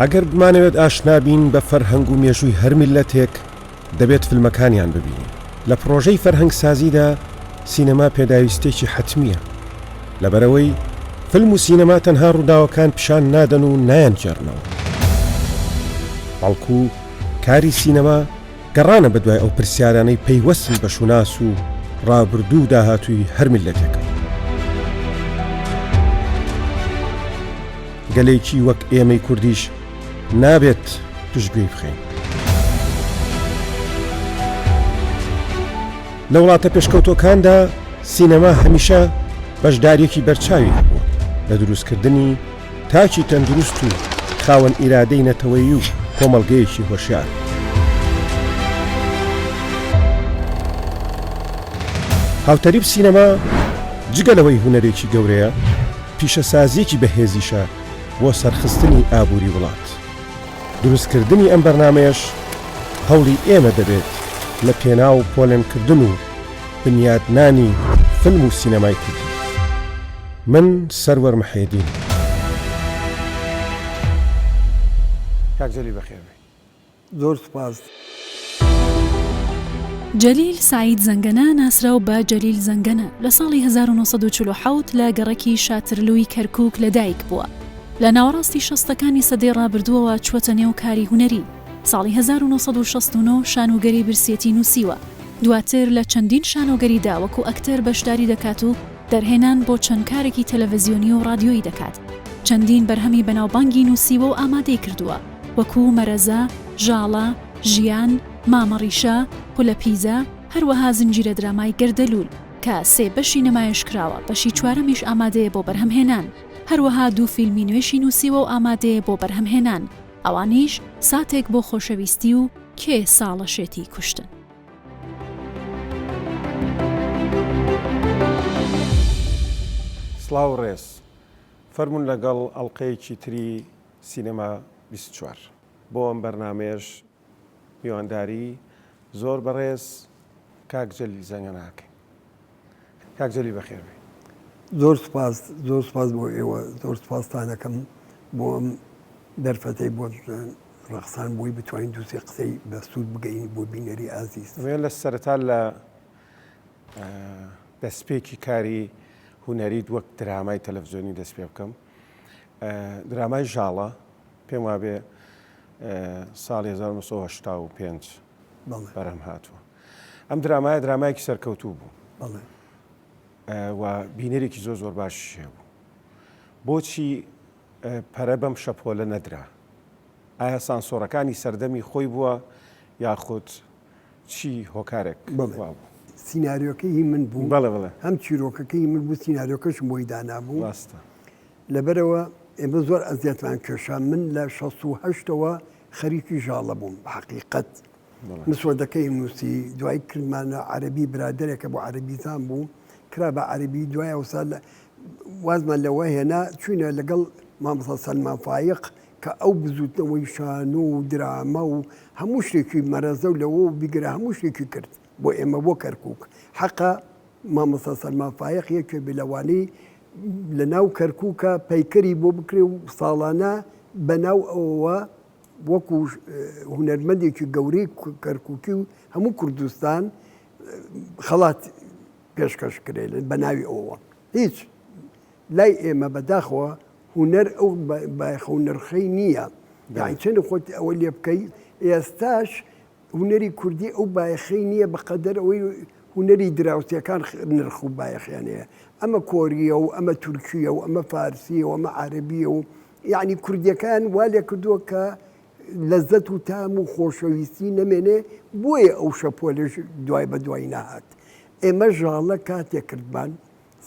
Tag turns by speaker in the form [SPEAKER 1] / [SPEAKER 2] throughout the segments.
[SPEAKER 1] ئەگەر بمانەوێت ئاشنابین بە فەرهەنگ و مێژووی هەر میلەتێک دەبێت فیلمەکانیان ببینین. لە پرۆژەی فەرهەنگسازیدا سینەما پێداویستێکی حتمیە، لەبەرەوەی فیلم و سینەما تەنها ڕووداوەکان پیشان نادەن و نایانگێڕنەوە، بەڵکو کاری سینەما گەڕانە بەدوای ئەو پرسیارانەی پەیوەستن بە شوناس و ڕابردوو داهاتووی هەر میلەتێکە. گەلێکی وەک ئێمەی کوردیش نابێت پشتگوێی بخەین. لە وڵاتە پێشکەوتۆکاندا سینەما هەمیشە بەشدارێکی بەرچاوی هەبووە لە دروستکردنی تاکی تەندروست و خاوەن ئیرادەی نەتەوەیی و کۆمەڵگەیەکی هۆشیار. هاوتەریب سینەما جگەلەوەی هونەرێکی گەورەیە، پیشەسازیەکی بەهێزیشە بۆ سەرخستنی ئابووری وڵات. دروستکردنی ئەم بەرنامەیەش هەوڵی ئێمە دەبێت لە پێناو پۆلێنکردن و بنیادنانی فیلم و سینەمای کوردی. من سەروەر محەیدین. کاک جەلیل بەخێر بێ.
[SPEAKER 2] زۆر سوپاس.
[SPEAKER 3] جەلیل سعید زەنگەنە ناسراو بە جەلیل زەنگەنە لە ساڵی 1947 لە گەڕەکی شاترلووی کەرکووک لەدایک بووە. لە ناوەڕاستی شەستەکانی سەدەی ڕابردووەوە چوەتە نێو کاری هونەری. ساڵی 1969 شانۆگەری برسێتی نووسیوە. دواتر لە چەندین شانۆگەریدا وەکو ئەکتەر بەشداری دەکات و دەرهێنان بۆ چەند کارێکی تەلەڤیزیۆنی و ڕادیۆیی دەکات. چەندین بەرهەمی بەناوبانگی نووسیوە و ئامادەی کردووە، وەکو مەرەزە، ژاڵە، ژیان، مامەڕیشە، پولە پیزە، هەروەها زنجیرە درامای گەردەلوول کە 3 بەشی نمایش کراوە، بەشی 4میش ئامادەیە بۆ بەرهەمهێنان. هەروەها 2 فیلمی نوێشی نووسیوە و ئامادەیە بۆ بەرهەمهێنان، ئەوانیش ساتێک بۆ خۆشەویستی و کێ ساڵە شێتی کوشتن.
[SPEAKER 1] سڵاو ڕێز، فەرمون لەگەڵ ئەڵقەیەکی تری سینەما 24 بۆ ئەم بەرنامەیەش میوانداری زۆر بەڕێز کاک جەلیل زەنگەنەکەین. کاک جەلیل بەخێر بێ.
[SPEAKER 2] زۆر سوپاس، زۆر سوپاس بۆ ئێوە، زۆر سوپاستانەکەم بۆ ئەم دەرفەتەی بۆ ڕەخسان بووی بتوانین دووسێ قسەی بە سوود بگەین بۆ بینەری ئازیز.
[SPEAKER 1] لە سەرەتا لە دەستپێکی کاری هونەریت وەک درامای تەلەڤیزیۆنی دەست پێ بکەم. درامای ژاڵە پێم وابێ ساڵی 1985 بەرەم هاتووە. ئەم درامایەکی سەرکەوتوو بوو و بینەرێکی زۆر باشی هەبوو. بۆچی پەرە بەم شەپۆلە نەدرا؟ ئایا سانسۆرەکانی سەردەمی خۆی بووە یاخود چی هۆکارێک بوو؟
[SPEAKER 2] سیناریۆکەی من بوو، هەم چیرۆکەکەی من بوو، سیناریۆکەشم بۆی دانابوو. لەبەرەوە ئێمە زۆر ئەزیەتمان کێشان. من لە 68ەوە خەریکی ژاڵە بووم بە حەقیقەت. مسودەکەی نووسی، دوای کردمانە عەرەبی، برادەرێکە بۆ عەرەبیزان بوو، کرا بە عەرەبی. دوای ئەوسا وازمان لەوە هێنا چوینە لەگەڵ مامۆستا سەلمان فایق کە ئەو بزوتنەوەی شانۆ و درامە و هەموو شتێکی مەرەزە و لەوە و بیگرە هەموو شتێکی کرد بۆ ئێمە بۆ کەرکووک. حەقا مامۆستا سەلمان فایق یەکێ بلەوانەی لە ناو کەرکووکە پەیکەری بۆ بکرێ و ساڵانە بەناو ئەوەوە وەکو هونەرمەندێکی گەورەی کەرکووکی و هەموو کوردستان خەڵات پێشکەش کرێن بە ناوی ئەوەوە. هیچ لای ئێمە بەداخەوە هونەر ئەو هونەرخەی نییە، یعنی چەند خۆت ئەوە لێ بکەی. ئێستاش هونەری کوردی ئەو بایەخەی نییە بەقەدەر ئەوەی هونەری دراوسیەکان نرخ و بایەخیانەیە. ئەمە کۆریە و ئەمە تورکیە و ئەمە فارسیە و ئەمە عەرەبیە و یعنی کوردیەکان وا لێ کردووە کە لەزەت و تام و خۆشەویستی نەمێنێ، بۆیە ئەو شەپۆلەش دوای بە دوای نەهات. ئێمە ژاڵە کاتێک کردمان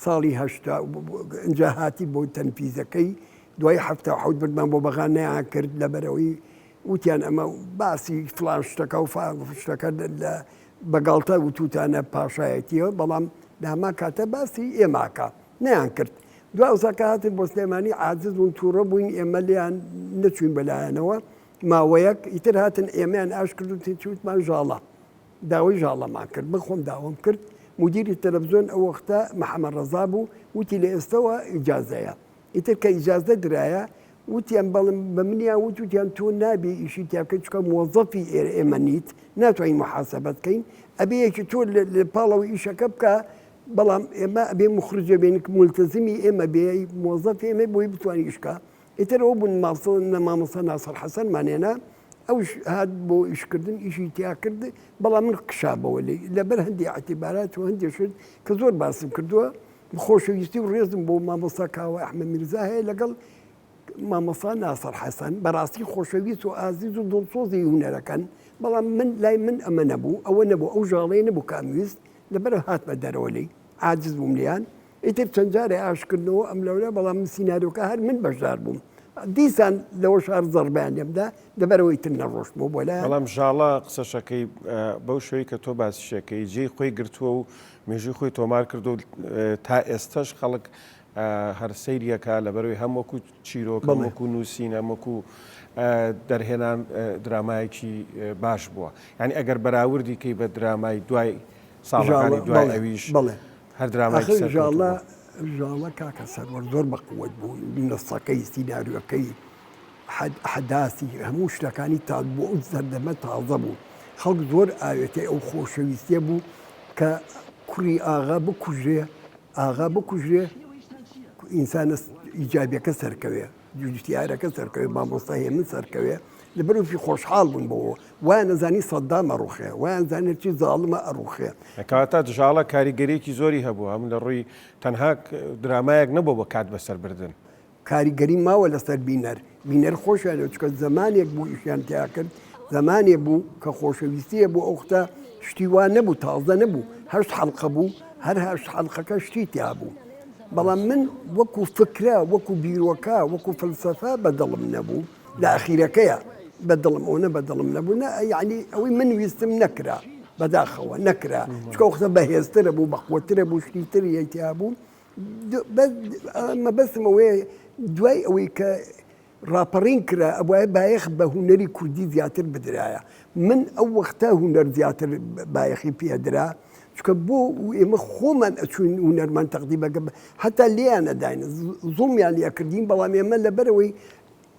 [SPEAKER 2] ساڵی 80 ئەنجا هاتی بۆ تەنفیزەکەی، دوای 77 بردمان بۆ بەغا نەیان کرد لەبەرەوەی وتیان ئەمە باسی فلان شتەکە و شتەکە بەگاڵتە وتوتانە پاشایەتیەوە، بەڵام لە هەما کاتە باسی ئێماکە نەیان کرد. دوای ئەوساکە هاتن بۆ سلێمانی عاجز بوون، تووڕە بووین، ئێمە لێیان نەچوین بەلایەنەوە. ماوەیەک ئیتر هاتن ئێمەیان ئاش کرد و تێچوتمان ژاڵە، داوای ژاڵەمان کرد. من خۆم داوام کرد. مدیری تەلەڤیزۆن ئەو وەختە محەممەد ڕەزا بوو، وتی لە ئێستەوە ئیجازەیە. ئیتر کە ئیجازە درایە وتیان بەڵم بە منیا وتیان تۆ نابێ ئیشی تاکە چکە موظفی ئێمە نیت ناتوانین محاسبەت بکەین ئەبێ یەکی تۆ لە پاڵەوە ئیشەکە بکە بەڵام ئێمە ئەبێ مخرجە بێن ملتزمی ئێمە بێ موظف ئێمە بۆی بتوانانی ئیشکە ئیترەوە بوون مامۆستا ناسەر حەسەنمانێنە ئەوش هات بۆ ئیشکردن ئیشی تیا کرد بەڵام من قشابەوە لێ لەبەر هەندی اعتیبارات و هەندێک شت کە زۆر باسم کردووە خۆشەویستی و ڕێزم بۆ مامۆستا کاوە ئەحمەد میرزا هەیە لەگەڵ مامۆستا ناسەر حەسەن بەڕاستی خۆشەویست و ئازیز و دڵسۆزی هونەرەکەن بەڵام من لای من ئەمە نەبوو ئەوە نەبوو ئەو ژاڵەیە نەبوو کامویست لەبەر هاتمە دەرەوە لێ عاجز بووم لیان ئیتر چەند جارێ ئاشکردنەوە ئەم لەولە بەڵام من سیناریۆکە هەر من بەشدار بووم دیسان لەوە شار زەربیان لێمدا لەبەرەوەی تر نەڕۆشتبوو بۆ لای
[SPEAKER 1] بەڵام ژاڵە قسەشەکەی بەو شوەی کە تۆ باسیشەکەی جێی خۆی گرتووە و مێژوی خۆی تۆمار کردو تا ئێستش خەڵک هەر سەیریەکە لەبەرەوەی هەم وەکو چیرۆکە وەکو نووسین هەم وەکو دەرهێنان درامایەکی باش بووە یعنی ئەگەر بەراوردی کەی بە درامای دوای ساڵەکانی دوای ئەویش هەر درامای
[SPEAKER 2] ژاڵە کاکە سەروەر زۆر بەقوت بوو نسەکەی سیناریۆکەی حەداسی هەموو شتەکانی تا بۆ ئەو زەردەمە تازە بوو خەڵک زۆر ئاوێتی ئەو خۆشەویستیە بوو کە کوڕی ئاغا بکوژرێ ئینسانە ئیجابیەکە سەرکەوێ جوجتیارەکە سەرکەوێ مامۆستا هێ من سەرکەوێ لەبەرفی خۆشحاڵ بوون بەوە وایە نەزانی سەدام ئەڕوخێ وایان زانێتی زاڵمە ئەڕوخێ
[SPEAKER 1] کەواتە ژاڵە کاریگەریەکی زۆری هەبوو هەم لە ڕووی تەنها درامایەک نەبوو بە کات بەسەر بردن
[SPEAKER 2] کاریگەری ماوە لەسەر بینەر خۆشیانەوە چکە زمانێک بوو ئیشیان تیا کرد زمانێک بوو کە خۆشەویستیە بۆ ئەو وختە شتی وان نەبوو تازە نەبوو هەشت حەڵقە بوو هەر هەشت حەڵقەکە شتی تیا بوو بەڵام من وەکو فکرە وەکو بیرۆکە وەکو فلسەفە بەدڵم نەبوو لە ئەخیرەکەیە بەدڵم ئەوە بەدڵم نەبوو یعنی ئەوەی من ویستم نەکرا بەداخەوە نەکرا چکە وختە بەهێزترە بوو بەخۆترە بوو شتیتر یەکیا بوو مەبەستم ئەوەیە دوای ئەوەی کە ڕاپەڕین کرا ئەوایە بایەخ بە هونەری کوردی زیاتر بدرایە من ئەو وەختە هونەر زیاتر بایەخی پێدرا چکە بۆ ئێمە خۆمان ئەچوین هونەرمان تەقدیمەکە هەتا لێیان نەداین زوڵمیان لێکردین بەڵام ئێمە لەبەرەوەی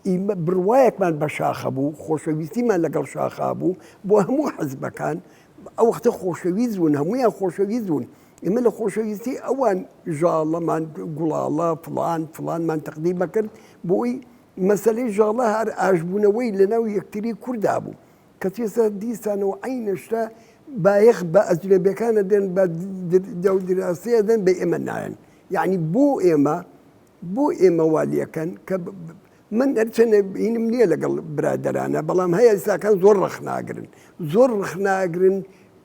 [SPEAKER 2] بڕوایەکمان بە شاخە بوو خۆشەویستیمان لەگەڵ شاخا بوو بۆ هەموو حەزبەکان ئەو وەختە خۆشەویست بوون هەمویان خۆشەویست بوون ئێمە لە خۆشەویستی ئەوان ژاڵەمان گوڵاڵە فلانمان تەقدیمە کرد بۆی مەسەلەی ژاڵە هەر ئاشبوونەوەی لەناو یەکتری کووردا بوو کە تێسە دیسانەوە عینەشتا بایەخ بە ئەجنەبیەکانە دێن بە دەودراسەیە دەن بە ئێمە نایەن یعنی بۆ ئێمە والیەکەن کە من هەرچەنە بینم نییە لەگەڵ برادەرانە بەڵام هەیە ئێستاکان زۆر ڕخناگرن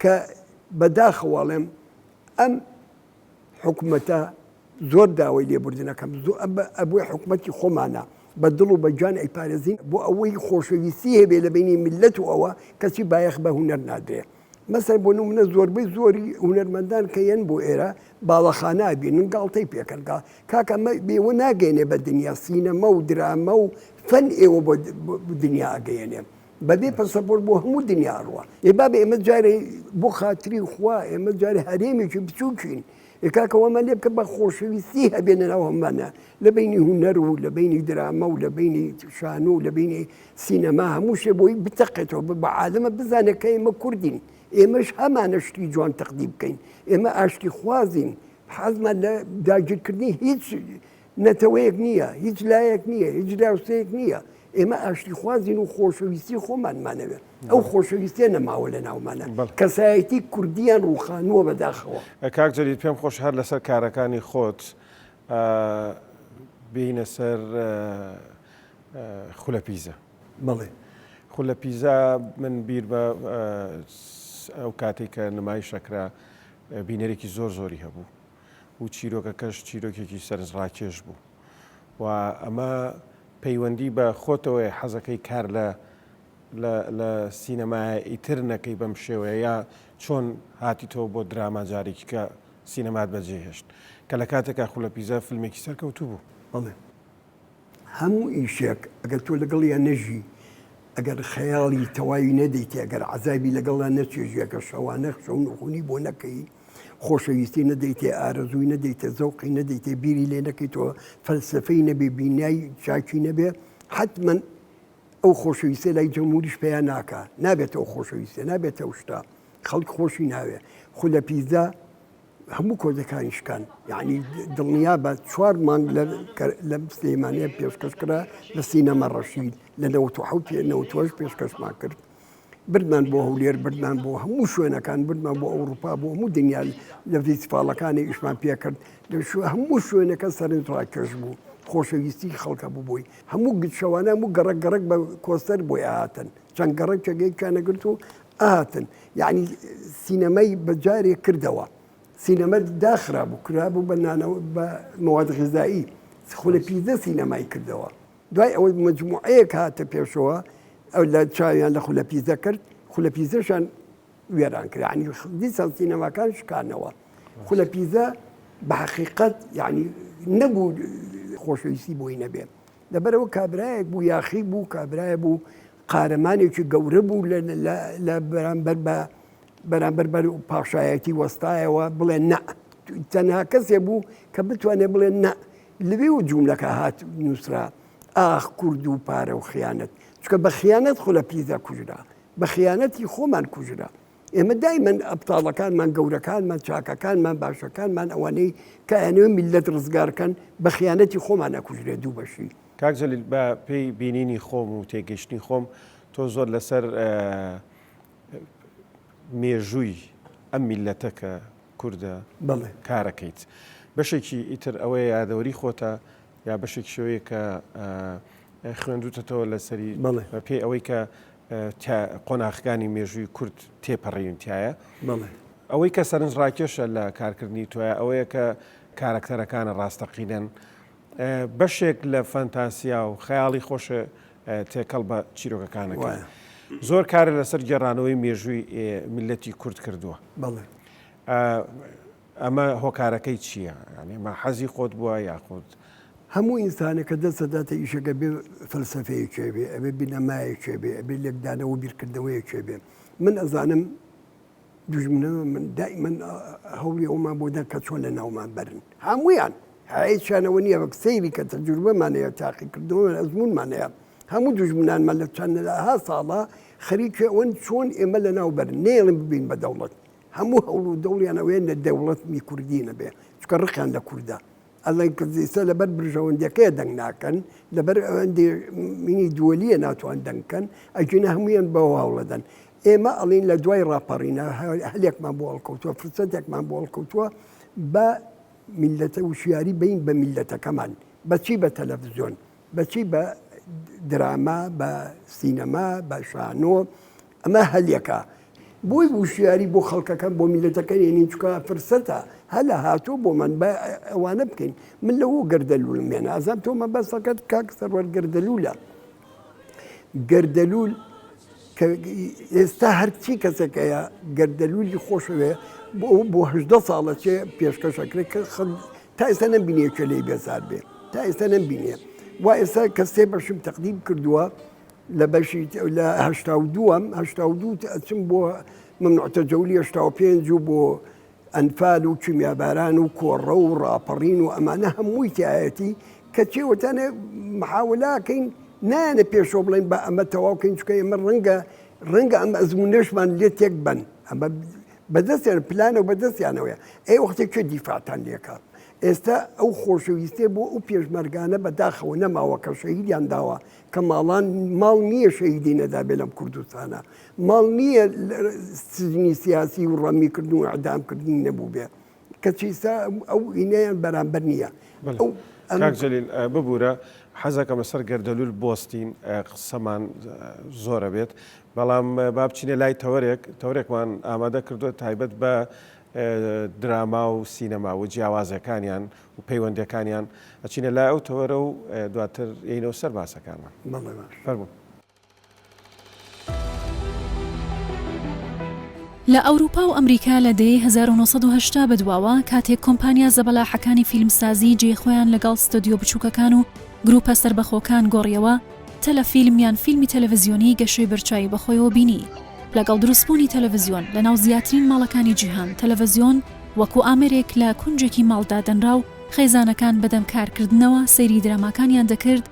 [SPEAKER 2] کە بەداخەواڵێم ئەم حکوومەتە زۆر داوای لێبوردنەکەم ئەبووی حکوومەتی خۆمانە بە دڵ و بەجان ئەیپارێزین بۆ ئەوەی خۆشەویستی هەبێ لە بینی میلەت و ئەوە کەسی بایەخ بە هونەر نادرێ مەسەر بۆ نمونە زۆربەی زۆری هونەرمەندان کە یەن بۆ ئێرە باڵەخانە بینن گاڵتەی پێکەن کاکە بێوە ناگەێنێ بە دنیا سینەمە و درامە و فەن ئێوە بۆ دنیا ئەگەیەنێ بەبێ پەسەپۆرت بۆ هەموو دنیا ڕوە ئێبا بە ئێمە جارێ بۆ خاتری خوا ئێمە جارێ هەرێمێکی بچووکین کاکەوەمە لێ بکە بە خۆشەویستی هەبێنە ناو هەمانە لە بینی هونەر و لە بینی درامە و لە بینی شان و لە بینی سینەما هەموو شێ بۆی بتەقێتەوە بە عالەمە بزانێت کە ئێمە کوردین ئێمەش هەمانە شتی جوان تەقدیم بکەین ئێمە ئاشتی خوازین حەزمان لە داگیرکردنی هیچ نەتەوەیەک نییە هیچ لایەک نییە هیچ راوسەیەک نییە ئێمە ئاشتی خوازین و خۆشەویستی خۆمانمانەوێت ئەو خۆشەویستیە نەماوە لە ناومانە کەسایەتی کوردیان ڕوخانووە بەداخەوە
[SPEAKER 1] کاک جەلیل پێم خۆش هەر لەسەر کارەکانی خۆت بینە سەر خولەپیزە
[SPEAKER 2] بەڵێ
[SPEAKER 1] خولەپیزە من بیر بە ئەو کاتێک کە نمای شەکرا بینەرێکی زۆری هەبوو و چیرۆکەکەش چیرۆکێکی سەرنجڕاکێش بوو و ئەمە پەیوەندی بە خۆتەوەی حەزەکەی کار لە سینەمای ئیتر نەکەی بەم شێوەیە یا چۆن هاتیتەوە بۆ دراما جارێکی کە سینەمات بەجێهێشت کە لە کاتێکا خولەپیزە فیلمێکی سەرکەوتوو بوو
[SPEAKER 2] بەڵێ هەموو ئیشێک ئەگەر تۆ لەگەڵ یان نەژی ئەگەر خەیاڵی تەواوی نەدەیتێ ئەگەر عەزابی لەگەڵا نەچێژیەکە شەوانە شەو نەخوونی بۆ نەکەی خۆشەویستی نەدەیتێ ئارەزووی نەدەیتێ زەوقی نەدەیتێ بیری لێ نەکەیتەوە فەلسفەی نەبێ بینایی چاکی نەبێ حتمما ئەو خۆشەویستە لای جەمهوریش پێیان ناکە نابێت ئەو خۆشەویستە نابێت ئەو شتا خەڵک خۆشی ناوێ خو لە پیزا هەموو کۆدەکانیشکان یعنی دڵنیا بە 4 مانگ لە سلەیمانیە پێشکەشکرا لە سینەما ڕەشید لە 1970 پێشکەشمان کرد بردمان بۆ هەولێر بردمان بۆ هەموو شوێنەکان بردمان بۆ ئەوروپا بۆ هەموو دنیا لە فیستیڤالەکانی ئیشمان پێکرد هەموو شوێنەکە سەرنج ڕاکێش بوو خۆشەویستی خەڵکە بووبووی هەموو گشتشەوانە هەموو گەڕک بە کۆستەر بۆی ئاهاتن چەند گەڕک چەگەیکانەگرت و ئاهاتن یعنی سینەمای بەجارێ کردەوە سینەمە داخرا بوو کرابوو بە مواد غذایی خۆ لە پیزە سینەمای کردەوە دوای ئەوە مجموعەیەک هاتە پێشەوە ئەو لە چاویان لە خولە پیزە کرد خولە پیزەشان وێران کرد ینی دیسان سینەماکان شکانەوە خولە پیزە بە حقیقەت یعنی نەبوو خۆشەویستی بۆی نەبێت لەبەرەوە کابرایەک بوو یاخی بوو کابرایە بوو قارەمانێکی گەورە بوو لە بەرامبەر بەر پاشایەتی وەستایەوە بڵێ نە تەنها کەسێ بوو کە بتوانێت بڵێ نە لەوێ و جوملەکە هات نووسرا ئاخ کورد و پارە و خیانەت چکە بە خیانەت خۆ لە پیزا کوژرا بە خیانەتی خۆمان کوژرا ئێمە دایمەن ئەبتاڵەکانمان گەورەکانمان چاکەکانمان باشەکانمان ئەوانەی کە ئەنوێ میلەت ڕزگارکەن بە خیانەتی خۆمان نەکوژرێ دوو بەشی
[SPEAKER 1] کاک جەلیل بە پێی بینینی خۆم و تێگەشتنی خۆم تۆ زۆر لەسەر مێژووی ئەم میلەتە کە کووردە کارەکەیت بەشێکی ئیتر ئەوەیە یادەوەری خۆتە یا بەشێکی شوەیە کە خوێندوتەوە لەسەری پێی ئەوەی کە قۆناغەکانی مێژووی کورد تێپەڕێنتیایە ئەوەی کە سەرنج ڕاکێشە لە کارکردنی تۆیە ئەوەیە کە کارکتەرەکانە ڕاستەقینەن بەشێک لە فەنتاسیا و خەیاڵی خۆشە تێکەڵ بە چیرۆکەکانەکە زۆر کارە لەسەر گێڕانەوەی مێژووی میلەتی کورد کردووە ئەمە هۆکارەکەی چییە ئەمە حەزی خۆت بووە یاخود
[SPEAKER 2] هەموو ئینسانێکە دەسەداتە ئیشەکە بێ فەلسەفەیەکێ بێ ئەبێ بینەمایەکێ بێ ئەبێ لێکدانەوە بیرکردنەوەیەکێ بێ من ئەزانم دوژمنەوە من دائیمەن هەوڵی ئەومان بۆ دە کە چۆن لە ناومان بەرن هەموویان هیچیانەوە نییە بە سەیری کە تەجروبەمانەیە تاقیکردنەوە ئەزمونمانەیە هەموو دوژمنانمان لە چەندها ساڵە خەریکە ئەوەن چۆن ئێمە لە ناو بەرن نێڵم ببین بە دەوڵەت هەموو هەوڵ و دەوڵیانەوەیە لە دەوڵەتمی کوردی نەبێ چکە ڕقیان لە کووردە ئەڵێن کردیسە لەبەر برژەوەندەکەی دەنگ ناکەن لەبەر ئەوەندی مینی دووەلیە ناتوان دەنگکەن ئەجینە هەموویان بەوە هەوڵەدەن ئێمە ئەڵین لە دوای ڕاپەڕینە هەلێکمان بۆ هەڵکەوتووە فرسەتێکمان بۆ هەڵکەوتووە بە میلەتە وشیاری بین بە میلەتەکەمان بەچی بە تەلەڤیزیۆن بەچی بە دراما بە سینەما بە شانۆ ئەمە هەلێکە بۆی وشیاری بۆ خەڵکەکان بۆ میلەتەکەی ێنین چکە فرسەتە هەلە هاتوو بۆ من بە ئەوانە بکەین من لەوە گەردەلول مێنە ئازان تۆمە بەسەکەت کاک سەروەر گەردەلولە گەردەلول ئێستا هەرچی کەسێکەیە گەردەلولی خۆشەوێ بۆ 18 ساڵە چێ پێشکەشەکرێت کە تا ئێستا نەمبینێکە لێی بێزار بێ تا ئێستا نەمبینێ وا ئێستا کە سێ بەشم تەقدیم کردووە لە بەشی لە 82 ئەچم بۆ ممنوعتە جەولی 85 و بۆ ئەنفال و کیمیاباران و کۆڕە و ڕاپەڕین و ئەمانە هەمووی تایەتی کە چێوەتانێ محاولاکەین نانە پێشۆ بڵێن بە ئەمە تەواوکەین چکە ئێمە ڕەنگە ئەم ئەزمونەشمان لێ تێک بن ئەمە بەدەستیان پلانە و بەدەستیانەوەیە ئەی وەختێککە دیفاعتان لێکە ئێستا ئەو خۆشەویستێ بۆ ئەو پێشمەرگانە بەداخەوە نەماوە کە شەهیدیان داوە کە ماڵ نییە شەهیدی نەدابێ لەم کوردستانە ماڵ نییە سزنی سیاسی و ڕەمیکردن و ئەعدامکردنی نەبوو بێ کە چیستا ئەو ئینەیان بەرامبەر نییە
[SPEAKER 1] کاک جەلیل ببوورە حەزەکەم لەسەر گەردەلول بۆستین قسەمان زۆرە بێت بەڵام با بچینە لای تەورێکمان ئامادە کردووە تایبەت بە دراما و سینەما و جیاوازەکانیان و پەیوەندەکانیان ئەچینە لای ئەو تەوەرە و دواتر ئینەوە سەر باسەکانمان فەرموو.
[SPEAKER 3] لە ئەوروپا و ئەمریکا لە دەی 1970 بەدواوە کاتێک کۆمپانیا زەبەلاحەکانی فیلمسازی جێخۆیان لەگەڵ ستۆدیۆ بچووکەکان و گروپە سەربەخۆکان گۆڕیەوە تەلەفیلمیان فیلمی تەلەڤیزیۆنی گەشەی بەرچاوی بەخۆیەوە بینی لەگەڵ دروستبوونی تەلەڤیزیۆن لە ناو زیاترین ماڵەکانی جیهان تەلەڤیزیۆن وەکو ئامێرێک لە کونجێکی ماڵدا دەنرا و خێزانەکان بەدەم کارکردنەوە سەیری دراماکانیان دەکرد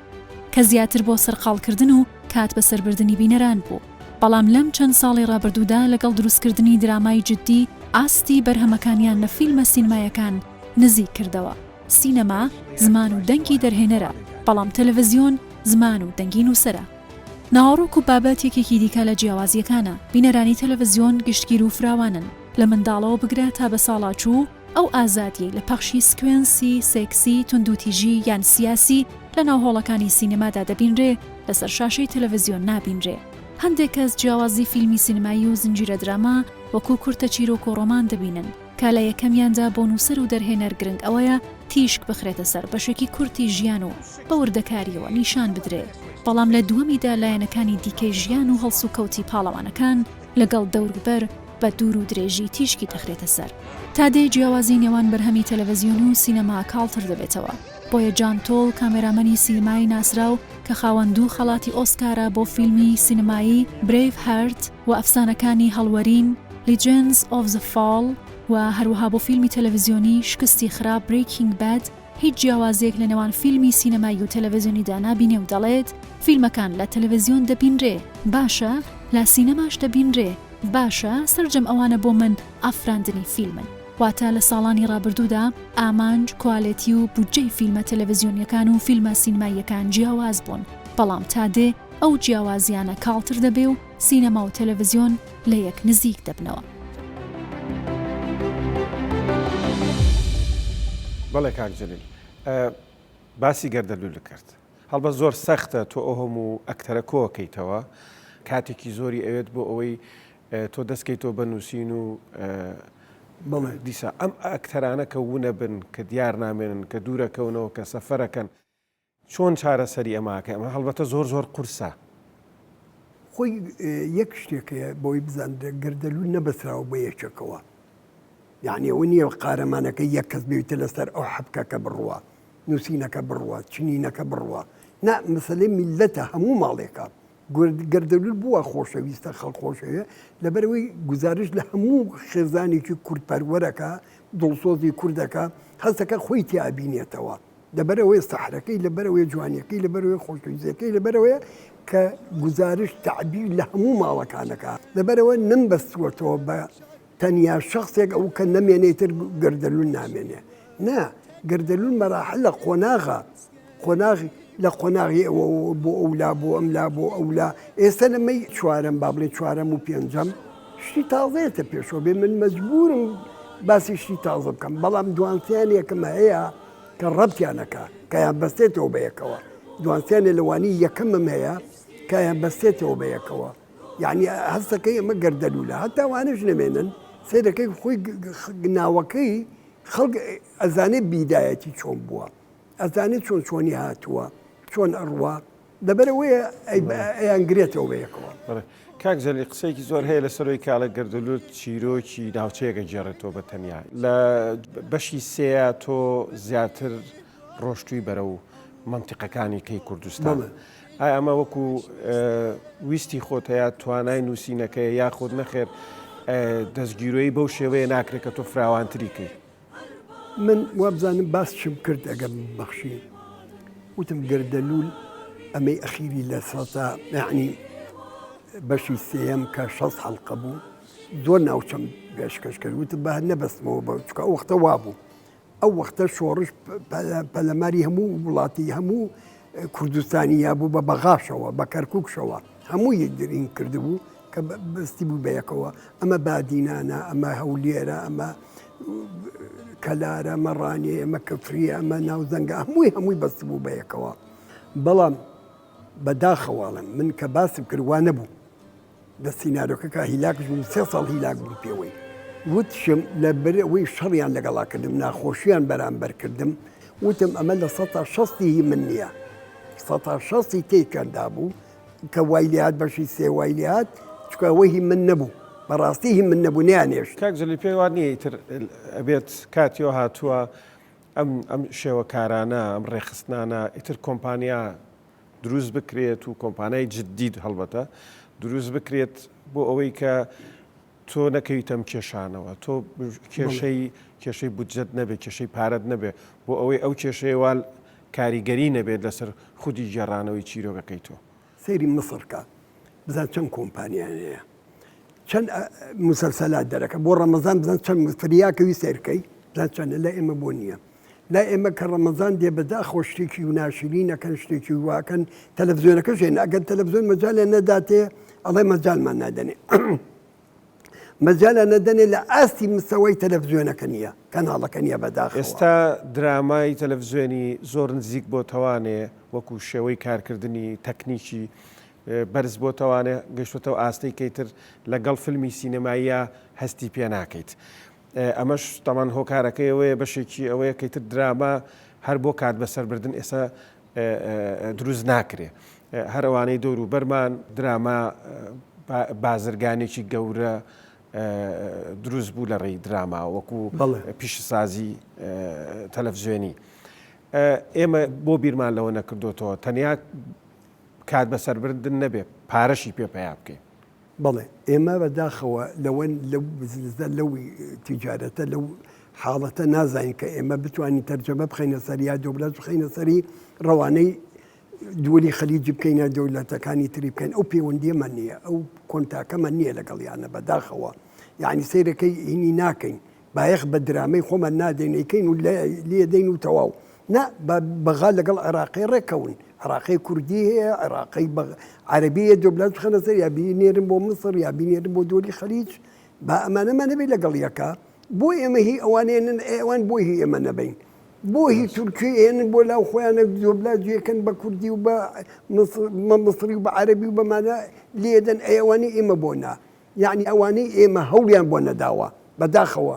[SPEAKER 3] کە کە زیاتر بۆ سەرقاڵکردن و کات بەسەربردنی بینەران بوو. بەڵام لەم چەند ساڵی ڕابردوودا لەگەڵ دروستکردنی درامای جددی ئاستی بەرهەمەکانیان لە فیلمە سینمایەکان نزیک کردەوە. سینەما زمان و دەنگی دەرهێنەرە، بەڵام تەلەڤیزیۆن زمان و دەنگی نووسەرە. ناوەڕۆک و بابەت یەکێکی دیکە لە جیاوازیەکانە. بینەرانی تەلەڤیزیۆن گشتگیر و فراوانن، لە منداڵەوە بگرە تا بە ساڵاچوو ئەو ئازادی لە پەخشی سکوێنسی سێکسی توندوتیژی یان سیاسی لە ناوهۆڵەکانی سینەمادا دەبینرێ، لەسەر شاشەی تەلەڤیزیۆن نابینرێ. هەندێک کەس جیاوازی فیلمی سینمایی و زنجیرە دراما وەکو کورتە چیرۆک و ڕۆمان دەبینن کە لە یەکەمیاندا بۆ نووسەر و دەرهێنەر گرنگ ئەوەیە تیشک بخرێتە سەر بەشێکی کورتی ژیان و بە وردەکاریەوە نیشان بدرێ. بەڵام لە دووەمیدا لایەنەکانی دیکەی ژیان و هەڵس و کەوتی پاڵەوانەکان لەگەڵ دەوربەر بە دوور و درێژی تیشکی دەخرێتە سەر. تا دێ جیاوازی نێوان بەرهەمی تەلەڤیزیۆن و سینەما کاڵتر دەبێتەوە. بۆیە جان تۆڵ کامێرامەنی سینمایی ناسراو کە خاوەندوو خەڵاتی ئۆسکارە بۆ فیلمی سینمایی برێڤ هارت و ئەفسانەکانی هەڵوەرین لیجندز ئۆف زە فاڵ و هەروەها بۆ فیلمی تەلەڤیزیۆنی شکستی خراپ بریکینگ باد هیچ جیاوازێک لە نێوان فیلمی سینەمایی و تەلەڤیزیۆنیدا نابینێ و دەڵێت فیلمەکان لە تەلەڤیزیۆن دەبینرێ، باشە لە سینەماش دەبینرێ، باشە سەرجەم ئەوانە بۆ من ئافراندنی فیلمن. واتە لە ساڵانی ڕابردوودا ئامانج، کوالێتی و بودجەی فیلمە تەلەڤیزیۆنیەکان و فیلمە سینماییەکان جیاواز بوون، بەڵام تا دێ ئەو جیاوازیانە کاڵتر دەبێ و سینەما و تەلەڤیزیۆن لە یەک نزیک دەبنەوە.
[SPEAKER 1] بەڵێ کاک جەلیل، باسی گەردەلوول کرد. هەڵبەت زۆر سەختە تۆ ئەو هەموو ئەکتەرە کۆکەیتەوە، کاتێکی زۆری ئەوێت بۆ ئەوەی تۆ دەستکەیتەوە بە نووسین و دیسا ئەم ئەکتەرانە کە وونە بن کە دیار نامێنن کە دوورەکەونەوە کە سەفەرەکەن چۆن چارەسەری ئەماکە؟ ئەمە هەڵبەتە زۆر زۆر قورسە.
[SPEAKER 2] خۆی یەک شتێکەیە بۆی بزانرێت گەردەلوول نەبەسراوە بە یەکێکەوە، یعنی ئەوە نییە قارەمانەکە یەک کەس بێتە لەسەر ئەو حەبکەکە بڕوە، نووسینەکە بڕوە، چنینەکە بڕوە، نا مەسەلەی میلەتە هەموو ماڵێکە. گەردەلوول بووە خۆشەویستە خەڵخۆشەوە لەبەرەوەی گزارش لە هەموو خێزانێکی کوردپەروەرەکە دڵسۆزی کوردەکە هەستەکە خۆی تیابینێتەوە، لەبەرەوەی سەحرەکەی لەبەرەوەی جوانیەکەی لەبەرەوەی خۆشەویستەکەی لەبەرەوەیە کە گزارش تعبیر لە هەموو ماڵەکانەکە، لەبەرەوە نەمبەستوەتەوە بە تەنیا شخصێک ئەو کە نەمێنێتتر گەردەلوول نامێنێ، نا گەردەلوول مەراحل لە قۆناغی لە قۆناغی ئەوە بۆ ئەولا بۆ ئەملا بۆ ئەولا. ئێستا لەمەی چوارەم با بڵێ چوارەم و پێنجەم شتی تازەیەتە پێشەوە بێ من مەجبورم باسی شتی تازە بکەم، بەڵام دوانسیانێکمە هەیە کە ڕەبتیانەکە کەیان بەستێتەوە بەیەکەوە، دوانسیانێ لەوانی یەکەمم هەیە کەیان بەستێتەوە بەیەکەوە، یعنی هەستەکەی ئەمە گەردەلوولە هەتا وانش نەمێنن سێرەکەی خۆی ناوەکەی خەڵک ئەزانێ بیدایەتی چۆن بووە، ئەزانێت چۆن چۆنی هاتووە چۆن ئەڕوە، لەبەرەوەیە ئەیانگرێتەوە بەیەکەوە.
[SPEAKER 1] کاک جەلی قسەیەکی زۆر هەیە لەسەرەوەی کاڵە گەردەلوول چیرۆکی ناوچەیەکە جێڕێتەوە بە تەنیا لە بەشی سێە تۆ زیاتر ڕۆشتووی بەرە و منتیقەکانی کەی کوردستان. ئایا ئەمە وەکو ویستی خۆت هەیە توانای نووسینەکەی یاخۆت نەخێر دەستگیرۆی بەو شێوەیە ناکرێت کە تۆ فراوانتری کرد؟
[SPEAKER 2] من وابزانم باس چم کرد ئەگەم بەخشی وتم گەردەلوول ئەمەی ئەخیری لە سەتا یعنی بەشی سێم کە 6 حەڵقە بوو زۆر ناوچەم پێشکەش کرد، وتم بە نەبەستمەوە بە چکە ئەو وەختە وابوو، ئەو وەختە شۆڕش پەلەماری هەموو وڵاتی هەموو کوردستانی یا بوو بە بەغاشەوە بە کەرکووکشەوە هەموو یەکگرین کردبوو کە بەستی بوو بەیەکەوە، ئەمە بادینانە، ئەمە هەولێرە، ئەمە کەلارە، ئەمە ڕانێ، ئەمە کەفریە، ئەمە ناوزەنگە، هەمووی بەست بوو بەیەکەوە. بەڵام بەداخەواڵم من کە باسم کردوا نەبوو لە سینارۆکەکە هیلاکش بوو 3 ساڵ هیلاک بوو پێوەی، وتشم لە بەرەوەی شەڕیان لەگەڵا کردم، ناخۆشییان بەرامبەر کردم، وتم ئەمە لە 160 من نییە 160 تێکەندا بوو کە وایلیات بەشی سێ وایلیات چکە ئەوەی من نەبوو بەڕاستی من نەبوو نیانێش.
[SPEAKER 1] کاک جەلی پێی وان نییە ئیتر ئەبێت کاتیەوە هاتووە ئەم شێوەکارانە ئەم ڕێخستانە ئیتر کۆمپانیا دروست بکرێت و کۆمپانیای جدید هەڵبەتە دروست بکرێت بۆ ئەوەی کە تۆ نەکەویتەم کێشانەوە، تۆ کێشەی بودجەت نەبێت، کێشەی پارەت نەبێت، بۆ ئەوەی ئەو کێشەیە کاریگەری نەبێت لەسەر خودی جێڕانەوەی چیرۆکەکەی تۆ
[SPEAKER 2] سەیری مسڕکە بزان چەند کۆمپانیانەیە چەند مسلسلات دەرەکە بۆ ڕەمەزان بزان چەند فریاکەوی سێرکەی بزان چەندە لە ئێمە بۆ نییە لا ئێمە کە ڕەمەزان دێ بەداخۆ شتێکی و ناشرینەکەن شتێکی واکەن تەلەڤزیۆنەکەش هێن ئەگەر تەلەڤزیۆن مەجالە نەداتێ ئەڵێ مەجالمان نادەنێ مەجالە نەدەنێ لە ئاستی مستەوەی تەلەڤزیۆنەکە نییە کەناڵەکە نییە بەداخەوە
[SPEAKER 1] ئێستا درامای تەلەڤزیۆنی زۆر نزیک بۆ تەوانێ وەکو شێوەی کارکردنی تەکنیکی بەرز بۆ تەوانێ گەشتوتەوە ئاستەی کەیتر لەگەڵ فیلمی سینەماییە هەستی پێ ناکەیت ئەمەش تەمان هۆکارەکەی ئەوەیە بەشێکی ئەوەیە کەیتر دراما هەر بۆ کات بەسەربردن ئێستا دروست ناکرێ هەر ئەوانەی دەور و بەرمان دراما بازرگانێکی گەورە دروست بوو لە ڕێی دراما وەکو پیشەسازی تەلەڤزیۆنی ئێمە بۆ بیرمان لەوە نەکردوتەوە تەنیا کات بەسەربردن نەبێ پارەشی پێ پیا بکەین
[SPEAKER 2] بەڵێ ئێمە بەداخەوە لەو تیجارەتە لەو حاڵەتە نازانین کە ئێمە بتوانین تەرجەمە بخەینە سەر یا دەوڵەت بخەینە سەری ڕەوانەی دووەلی خەلیجی بکەینە دەوڵەتەکانی تری بکەین ئەو پەیوەندیەمان نییە ئەو کۆنتاکەمان نییە لەگەڵیانە بەداخەوە یعنی سیرەکەی هینی ناکەین بایەخ بە درامەی خۆمان نادەینەکەین و لێ دەین و تەواو نا بەغا لەگەڵ عێراقی ڕێکەون عراقی کوردی هەیە عراقی عەرەبیە دەوڵەت بخەنە سەر یا بینێرن بۆ مسر یا بینێرن بۆ دۆلی خەلیج با ئەمانەمان نەبێت لەگەڵ یەکە بۆ ئێمە هی ئەوانێنن ئێوان بۆ هی ئێمە نەبین بۆ هی تورکی هێنن بۆ لاو خۆیانە دۆبلاج یەکەن بە کوردی و بە مصری و بە عەرەبی و بەمانە لێدەن ئەوانەی ئێمە بۆ نا یعنی ئەوانەی ئێمە هەوڵیان بۆ نەداوە بەداخەوە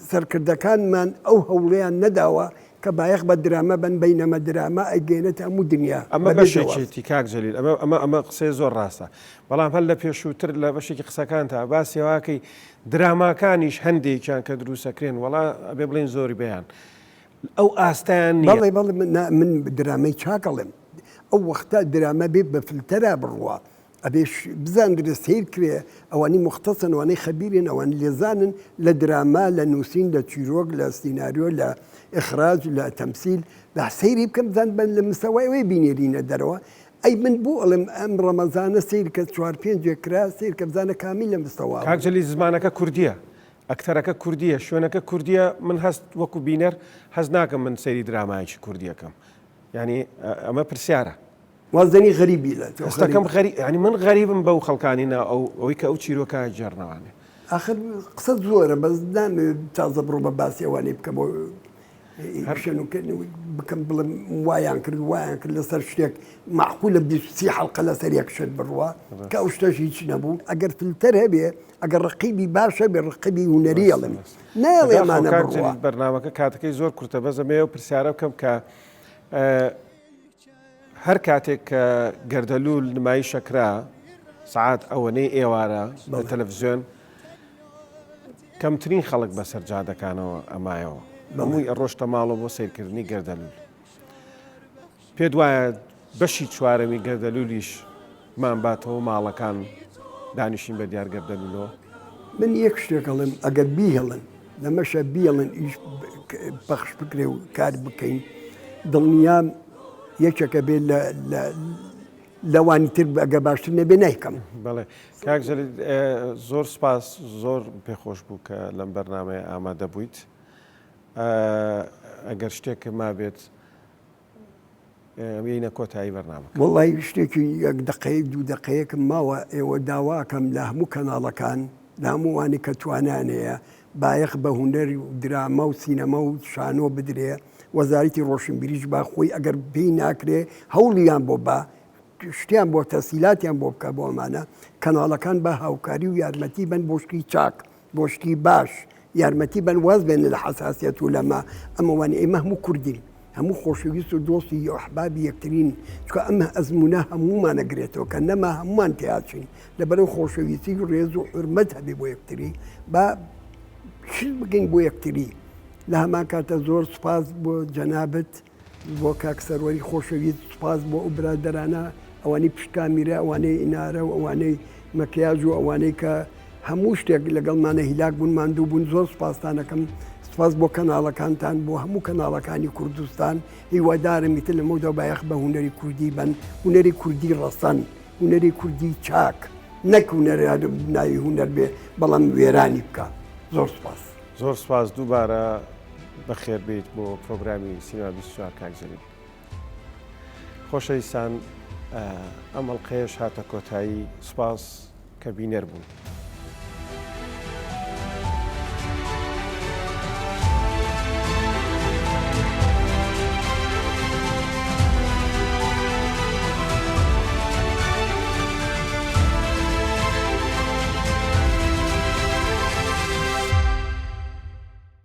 [SPEAKER 2] سەرکردەکانمان ئەو هەوڵیان نەداوە کە بایەخ بە درامە بن بینەمە درامە ئەگەێنێتە هەموو دنیا
[SPEAKER 1] ئەمە بەشێکی کاک جەلیل ئەمە قسەی زۆر ڕاستە بەڵام هەر لە پێشووتر لە بەشێکی قسەکان تا باسیێواکەی دراماکانیش هەندێکیان کە دروستەکرێن وڵا ئەبێ بڵێن زۆری بەیان ئەو ئاستیان
[SPEAKER 2] بەڵێ من درامەی چاکەڵێم ئەو وەختە درامە بێت بە فلتەرا بڕوە ئەبێش بزان درە سیر کرێ ئەوانی مختصن ئەوانەی خەبیرن ئەوان لێزانن لە دراما لە نووسین لە چیرۆک لە سیناریۆ لە ئخراج لە تەمسیل بە سەیری بکەم بزان بن لە مستەوای وێ بینێرینە دەرەوە ئەی من بۆ ئەڵم ئەم ڕەمەزانە سیر کە 4-5 کرا سیر کە بزانە کامی لە مستەوا
[SPEAKER 1] کاک جەلیل زمانەکە کوردیە ئەکتەرەکە کوردیە شوێنەکە کوردیە من هەست وەکو بینەر هەز ناکەم من سەیری درامایکی کوردیەکەم ینی ئەمە پرسیارە
[SPEAKER 2] وازنی غەریبی لە
[SPEAKER 1] ئەستەکەم ینی من غەریبم بەو خەڵکانینا ئەوەی کە ئەو چیرۆکە جێڕنەوانێ
[SPEAKER 2] آخر قسە زۆرە بەس نامێت تازە بڕۆ بە باسی ئەوانەی بکەم بۆ بکەم بڵم وایان کرد لەسەر شتێک معقولە 20 حەڵقە لەسەر یەک شت بڕوە کە ئەو شتەش هیچ نەبوو ئەگەر فلتەر هەبێ ئەگەر ڕقیبی باشە بێ ڕقیبی هونەری ئەڵێم ناڵێمانە بڕوە
[SPEAKER 1] بەرنامەکە کاتەکەی زۆر کورتە بەزەمێ و پرسیارە بکەم کە هەر کاتێک کە گەردەلوول نمایشەکرا سعات ئەوەنەی ئێوارە بە تەلەڤزیۆن کەمترین خەڵک بەسەر جادەکانەوە ئەمایەوە هەمووی ئەڕۆشتە ماڵەوە بۆ سیرکردنی گەردەلوول پێت وایە بەشی چوارەمی گەردەلوولیش مان باتەوە ماڵەکان دانیشین بە دیار گەردەلوولەوە
[SPEAKER 2] من یەک شتێکەڵم ئەگەر بیهێڵن لەمەشە بیهێڵن ئیش پەخش بکرێ و کار بکەین دڵنیام یەکێکە بێت لەوانی تر ئەگە باشتر نەبێ نایکەم
[SPEAKER 1] بەڵێ کاک جەلیل زۆر سپاس زۆر پێخۆش بوو کە لەم بەرنامەیە ئامادە بوویت ئەگەر شتێک ما بێت وینە کۆتایی بەرنامە
[SPEAKER 2] وڵی شتێکی یەک دقەیەک 2 دقەیەکم ماوە ئێوە داواکەم لە هەموو کەناڵەکان لە هەمووانی کە توانانەیە بایەخ بە هونەری و درامە و سینەمە و شانۆ بدرێ وەزارەتی ڕۆشنبیریش با خۆی ئەگەر پێی ناکرێ هەوڵیان بۆ بە شتیان بۆ تەسیلاتیان بۆ بکە بۆ ئەمانە کەناڵەکان بە هاوکاری و یارمەتی بن بۆ شتی چاک بۆ شتی باش یارمەتی بن واز بێن لە حەساسیەت و لەمە ئەمەوانی ئێمە هەموو کوردین هەموو خۆشەویست و دۆستی و ئەحبابی یەکترین چکە ئەمە ئەزمونە هەمومانەگرێتەوە کە نەما هەمومان تیاچین لەبەرەو خۆشەویستی و ڕێز و حورمەت هەبێ بۆ یەکتری با شت بگەین بۆ یەکتری لە هەمان کاتە زۆر سوپاس بۆ جەنابەت بۆ کاک سەروەری خۆشەویست سوپاس بۆ ئەو برادەرانە ئەوانەی پشتکامیرە ئەوانەی ئینارە و ئەوانەی مەکیاژ و ئەوانەی کە هەموو شتێک لەگەڵمانە هیلاک بوون ماندوو بوون زۆر سوپاسدانەکەم سپاس بۆ کەناڵەکانتان بۆ هەموو کەناڵەکانی کوردستان هیوادارم میتر لە مەودا بایەخ بە هونەری کوردی بن هونەری کوردی ڕەسەن هونەری کوردی چاک نەک هونەر ناوی هونەر بێ بەڵام وێرانی بکە زۆر سپاس
[SPEAKER 1] زۆر سپاس دووبارە بەخێر بێت بۆ پرۆگرامی سینەما 24 کاکجەلیل خۆشەویستان ئەم ئەڵقەیەش هاتە کۆتایی سپاس کە بینەر بوون